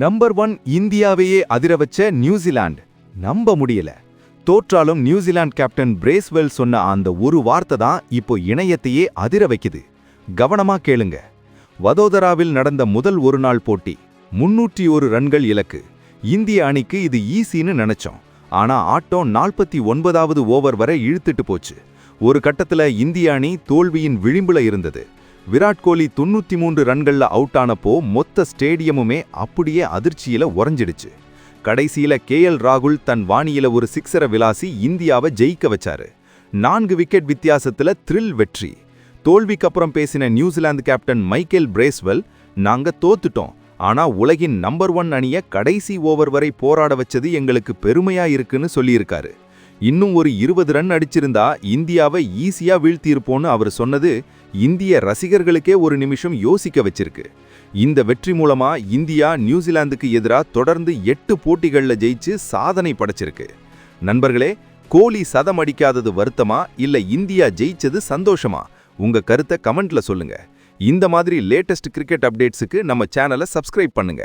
Number 1 இந்தியாவையே அதிர வச்ச New Zealand. நம்ப முடியல. தோற்றாலும் நியூசிலாந்து கேப்டன் பிரேஸ்வெல் சொன்ன அந்த ஒரு வார்த்தை தான் இப்போ இணையத்தையே அதிர வைக்குது. கவனமா கேளுங்க. வதோதராவில் நடந்த முதல் ஒருநாள் போட்டி 301 ரன்கள் இலக்கு. இந்திய அணிக்கு இது ஈஸின்னு நினைச்சோம். ஆனா ஆட்டம் 49வது ஓவர் வரை இழுத்துட்டு போச்சு. ஒரு கட்டத்துல இந்திய அணி தோல்வியின் விளிம்புல இருந்தது. விராட் கோலி 93 ரன்கள்ல அவுட் ஆனப்போ மொத்த ஸ்டேடியமுமே அப்படியே அதிர்ச்சியில உறைஞ்சிடுச்சு. கடைசியில KL ராகுல் தன் வாணியில ஒரு சிக்ஸரை விளாசி இந்தியாவை ஜெயிக்க வச்சாரு. 4 விக்கெட் வித்தியாசத்துல த்ரில் வெற்றி. தோல்விக்கு அப்புறம் பேசின நியூசிலாந்து கேப்டன் மைக்கேல் பிரேஸ்வெல், நாங்க தோத்துட்டோம், ஆனா உலகின் நம்பர் 1 அணிய கடைசி ஓவர் வரை போராட வச்சது எங்களுக்கு பெருமையா இருக்குன்னு சொல்லியிருக்காரு. இன்னும் ஒரு 20 ரன் அடிச்சிருந்தா இந்தியாவை ஈஸியா வீழ்த்தியிருப்போன்னு அவர் சொன்னது இந்திய ரசிகர்களுக்கே ஒரு நிமிஷம் யோசிக்க வச்சிருக்கு. இந்த வெற்றி மூலமா இந்தியா நியூசிலாந்துக்கு எதிராக தொடர்ந்து 8 போட்டிகள்ல ஜெயிச்சு சாதனை படைச்சிருக்கு. நண்பர்களே, கோலி சதம் அடிக்காதது வருத்தமா இல்ல இந்தியா ஜெயிச்சது சந்தோஷமா? உங்க கருத்தை கமெண்ட்ல சொல்லுங்க. இந்த மாதிரி லேட்டஸ்ட் கிரிக்கெட் அப்டேட்ஸுக்கு நம்ம சேனலை சப்ஸ்கிரைப் பண்ணுங்க.